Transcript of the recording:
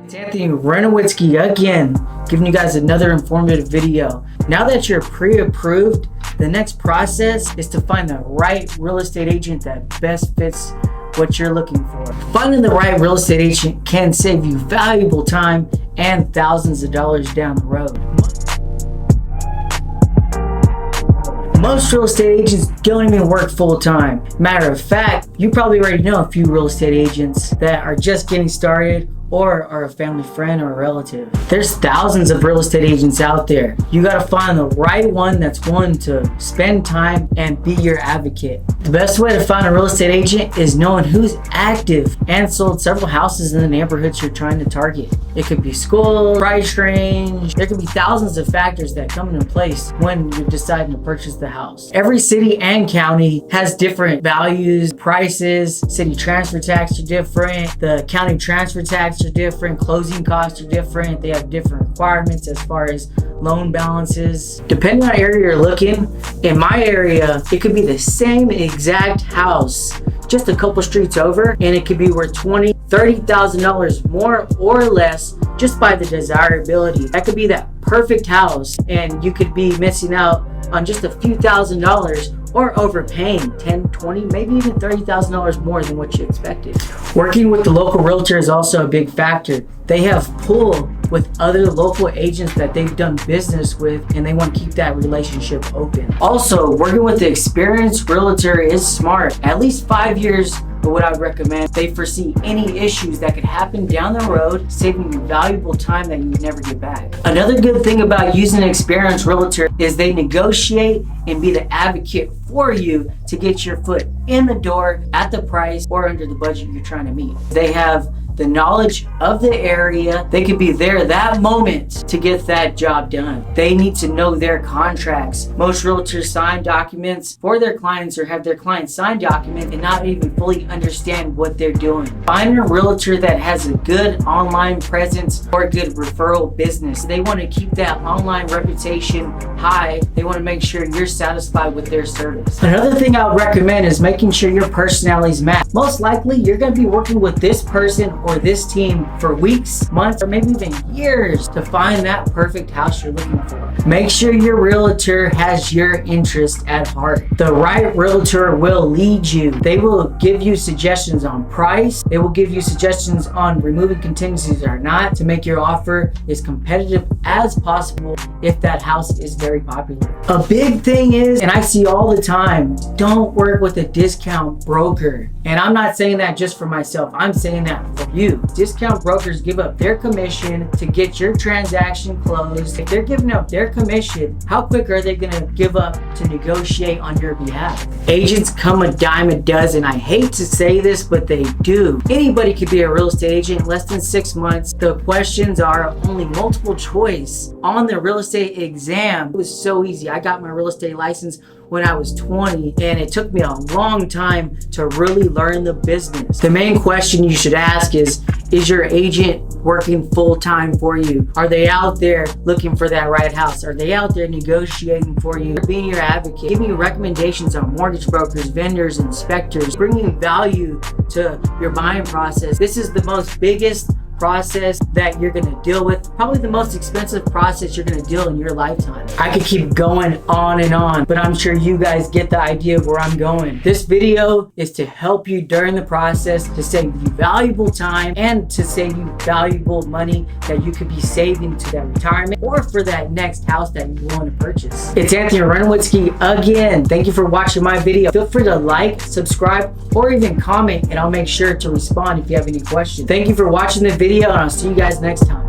It's Anthony Renowitzki again, giving you guys another informative video. Now that you're pre-approved, the next process is to find the right real estate agent that best fits what you're looking for. Finding the right real estate agent can save you valuable time and thousands of dollars down the road. Most real estate agents don't even work full-time. Matter of fact, you probably already know a few real estate agents that are just getting started or are a family friend or a relative. There's thousands of real estate agents out there. You gotta find the right one that's willing to spend time and be your advocate. The best way to find a real estate agent is knowing who's active and sold several houses in the neighborhoods you're trying to target. It could be school, price range. There could be thousands of factors that come into place when you're deciding to purchase the house. Every city and county has different values, prices. City transfer tax are different. The county transfer tax are different. Closing costs are different. They have different requirements as far as loan balances. Depending on the area you're looking, in my area, it could be the same exact house, just a couple streets over, and it could be worth $20,000, $30,000 more or less just by the desirability. That could be that perfect house, and you could be missing out on just a few $1,000s or overpaying $10,000, $20,000, maybe even $30,000 more than what you expected. Working with the local realtor is also a big factor. They have pull with other local agents that they've done business with, and they want to keep that relationship open. Also, working with the experienced realtor is smart. At least 5 years of what I would recommend. They foresee any issues that could happen down the road, saving you valuable time that you never get back. Another good thing about using an experienced realtor is they negotiate and be the advocate for you to get your foot in the door at the price or under the budget you're trying to meet. They have the knowledge of the area. They could be there that moment to get that job done. They need to know their contracts. Most realtors sign documents for their clients or have their clients sign documents and not even fully understand what they're doing. Find a realtor that has a good online presence or a good referral business. They want to keep that online reputation high. They want to make sure you're satisfied with their service. Another thing I would recommend is making sure your personalities match. Most likely, you're going to be working with this person or this team for weeks, months, or maybe even years to find that perfect house you're looking for. Make sure your realtor has your interest at heart. The right realtor will lead you. They will give you suggestions on price. They will give you suggestions on removing contingencies or not to make your offer as competitive as possible if that house is very popular. A big thing is, and I see all the time, don't work with a discount broker. And I'm not saying that just for myself. I'm saying that for you. Discount brokers give up their commission to get your transaction closed. If they're giving up their commission, how quick are they going to give up to negotiate on your behalf? Agents come a dime a dozen. I hate to say this, but they do. Anybody could be a real estate agent in less than 6 months. The questions are only multiple choice on the real estate exam. It was so easy. I got my real estate license when I was 20, and it took me a long time to really learn the business. The main question you should ask is your agent working full-time for you? Are they out there looking for that right house? Are they out there negotiating for you, being your advocate, giving you recommendations on mortgage brokers, vendors, inspectors, bringing value to your buying process? This is the most biggest process that you're going to deal with, probably the most expensive process you're going to deal in your lifetime. I could keep going on and on, but I'm sure you guys get the idea of where I'm going. This video is to help you during the process, to save you valuable time and to save you valuable money that you could be saving to that retirement or for that next house that you want to purchase. It's Anthony Renowitzki again. Thank you for watching my video. Feel free to like, subscribe, or even comment, and I'll make sure to respond if you have any questions. Thank you for watching the video, and I'll see you guys next time.